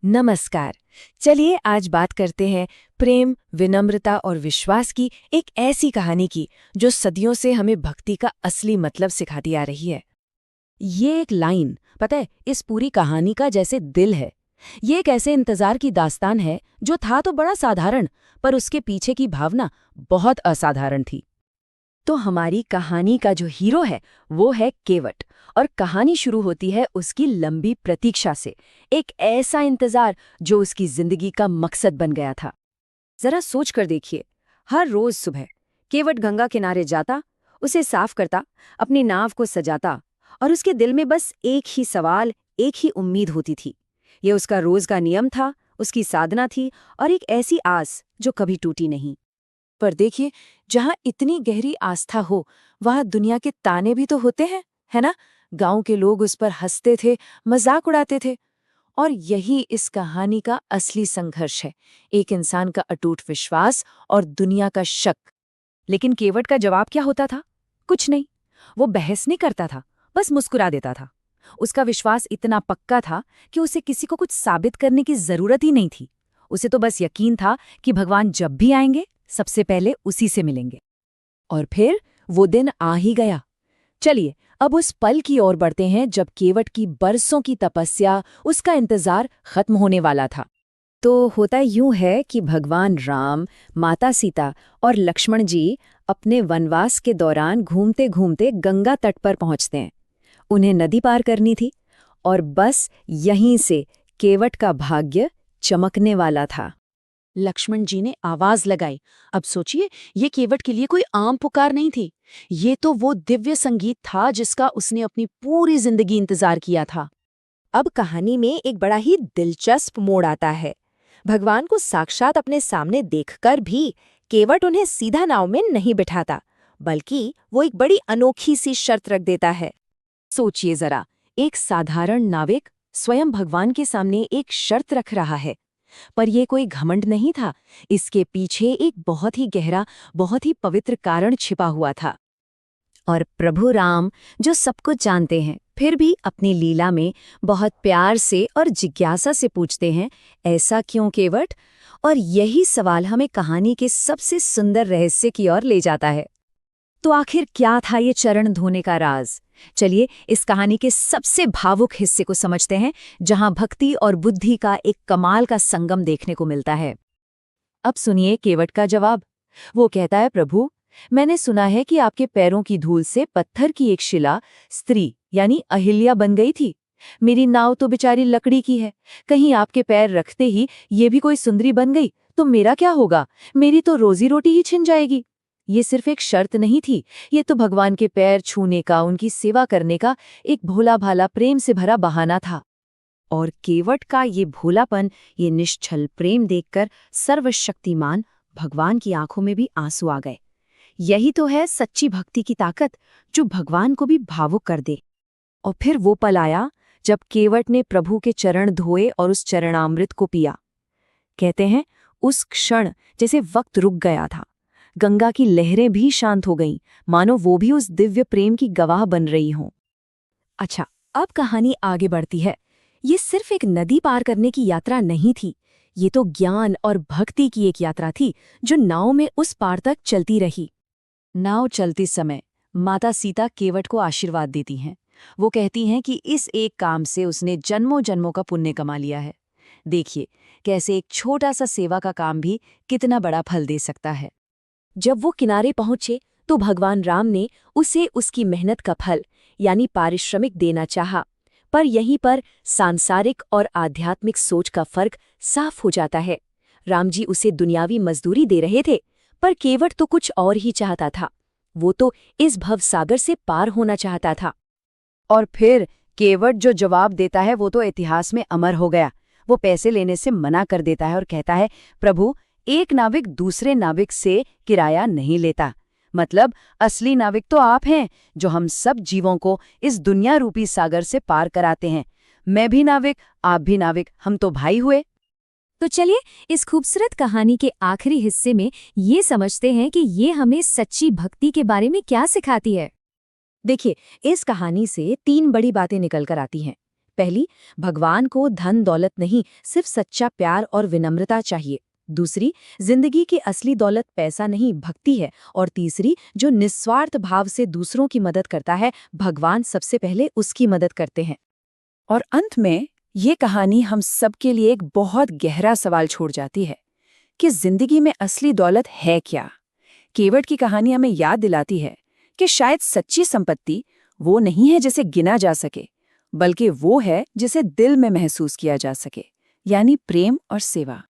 नमस्कार। चलिए आज बात करते हैं प्रेम, विनम्रता और विश्वास की एक ऐसी कहानी की जो सदियों से हमें भक्ति का असली मतलब सिखाती आ रही है। ये एक लाइन पता है इस पूरी कहानी का जैसे दिल है। ये एक ऐसे इंतजार की दास्तान है जो था तो बड़ा साधारण, पर उसके पीछे की भावना बहुत असाधारण थी। तो हमारी कहानी का जो हीरो है वो है केवट, और कहानी शुरू होती है उसकी लंबी प्रतीक्षा से। एक ऐसा इंतजार जो उसकी जिंदगी का मकसद बन गया था। जरा सोच कर देखिए, हर रोज सुबह केवट गंगा किनारे जाता, उसे साफ करता, अपनी नाव को सजाता, और उसके दिल में बस एक ही सवाल, एक ही उम्मीद होती थी। ये उसका रोज का नियम था, उसकी साधना थी, और एक ऐसी आस जो कभी टूटी नहीं। पर देखिए, जहां इतनी गहरी आस्था हो वहां दुनिया के ताने भी तो होते हैं, है ना। गांव के लोग उस पर हंसते थे, मजाक उड़ाते थे। और यही इस कहानी का असली संघर्ष है, एक इंसान का अटूट विश्वास और दुनिया का शक। लेकिन केवट का जवाब क्या होता था? कुछ नहीं। वो बहस नहीं करता था, बस मुस्कुरा देता था। उसका विश्वास इतना पक्का था कि उसे किसी को कुछ साबित करने की जरूरत ही नहीं थी। उसे तो बस यकीन था कि भगवान जब भी आएंगे सबसे पहले उसी से मिलेंगे। और फिर वो दिन आ ही गया। चलिए अब उस पल की ओर बढ़ते हैं जब केवट की बरसों की तपस्या, उसका इंतजार खत्म होने वाला था। तो होता यूं है कि भगवान राम, माता सीता और लक्ष्मण जी अपने वनवास के दौरान घूमते घूमते गंगा तट पर पहुंचते हैं। उन्हें नदी पार करनी थी, और बस यहीं से केवट का भाग्य चमकने वाला था। लक्ष्मण जी ने आवाज लगाई। अब सोचिए, ये केवट के लिए कोई आम पुकार नहीं थी। ये तो वो दिव्य संगीत था जिसका उसने अपनी पूरी जिंदगी इंतजार किया था। अब कहानी में एक बड़ा ही दिलचस्प मोड़ आता है। भगवान को साक्षात अपने सामने देखकर भी केवट उन्हें सीधा नाव में नहीं बिठाता, बल्कि वो एक बड़ी अनोखी सी शर्त रख देता है। सोचिए जरा, एक साधारण नाविक स्वयं भगवान के सामने एक शर्त रख रहा है। पर यह कोई घमंड नहीं था, इसके पीछे एक बहुत ही गहरा, बहुत ही पवित्र कारण छिपा हुआ था। और प्रभु राम, जो सब कुछ जानते हैं, फिर भी अपनी लीला में बहुत प्यार से और जिज्ञासा से पूछते हैं, ऐसा क्यों केवट? और यही सवाल हमें कहानी के सबसे सुंदर रहस्य की ओर ले जाता है। तो आखिर क्या था ये चरण धोने का राज? चलिए इस कहानी के सबसे भावुक हिस्से को समझते हैं, जहां भक्ति और बुद्धि का एक कमाल का संगम देखने को मिलता है। अब सुनिए केवट का जवाब। वो कहता है, प्रभु, मैंने सुना है कि आपके पैरों की धूल से पत्थर की एक शिला स्त्री यानी अहिल्या बन गई थी। मेरी नाव तो बेचारी लकड़ी की है, कहीं आपके पैर रखते ही ये भी कोई सुंदरी बन गई तो मेरा क्या होगा? मेरी तो रोजी रोटी ही छिन जाएगी। ये सिर्फ एक शर्त नहीं थी, ये तो भगवान के पैर छूने का, उनकी सेवा करने का एक भोला भाला प्रेम से भरा बहाना था। और केवट का ये भोलापन, ये निश्छल प्रेम देखकर सर्वशक्तिमान भगवान की आंखों में भी आंसू आ गए। यही तो है सच्ची भक्ति की ताकत, जो भगवान को भी भावुक कर दे। और फिर वो पल आया जब केवट ने प्रभु के चरण धोए और उस चरणामृत को पिया। कहते हैं उस क्षण जैसे वक्त रुक गया था। गंगा की लहरें भी शांत हो गईं, मानो वो भी उस दिव्य प्रेम की गवाह बन रही हों। अच्छा, अब कहानी आगे बढ़ती है। ये सिर्फ एक नदी पार करने की यात्रा नहीं थी, ये तो ज्ञान और भक्ति की एक यात्रा थी जो नाव में उस पार तक चलती रही। नाव चलते समय माता सीता केवट को आशीर्वाद देती हैं। वो कहती हैं कि इस एक काम से उसने जन्मों जन्मों का पुण्य कमा लिया है। देखिए कैसे एक छोटा सा सेवा का काम भी कितना बड़ा फल दे सकता है। जब वो किनारे पहुंचे तो भगवान राम ने उसे उसकी मेहनत का फल यानी पारिश्रमिक देना चाहा, पर यहीं पर सांसारिक और आध्यात्मिक सोच का फर्क साफ हो जाता है। राम जी उसे दुनियावी मजदूरी दे रहे थे, पर केवट तो कुछ और ही चाहता था। वो तो इस भवसागर से पार होना चाहता था। और फिर केवट जो जवाब देता है वो तो इतिहास में अमर हो गया। वो पैसे लेने से मना कर देता है और कहता है, प्रभु, एक नाविक दूसरे नाविक से किराया नहीं लेता। मतलब असली नाविक तो आप हैं, जो हम सब जीवों को इस दुनिया रूपी सागर से पार कराते हैं। मैं भी नाविक, आप भी नाविक, हम तो भाई हुए। तो चलिए इस खूबसूरत कहानी के आखिरी हिस्से में ये समझते हैं कि ये हमें सच्ची भक्ति के बारे में क्या सिखाती है। देखिए, इस कहानी से 3 बड़ी बातें निकल कर आती हैं। पहली, भगवान को धन दौलत नहीं, सिर्फ सच्चा प्यार और विनम्रता चाहिए। दूसरी, जिंदगी की असली दौलत पैसा नहीं, भक्ति है। और तीसरी, जो निस्वार्थ भाव से दूसरों की मदद करता है, भगवान सबसे पहले उसकी मदद करते हैं। और अंत में ये कहानी हम सबके लिए एक बहुत गहरा सवाल छोड़ जाती है कि जिंदगी में असली दौलत है क्या। केवट की कहानी हमें याद दिलाती है कि शायद सच्ची संपत्ति वो नहीं है जिसे गिना जा सके, बल्कि वो है जिसे दिल में महसूस किया जा सके, यानी प्रेम और सेवा।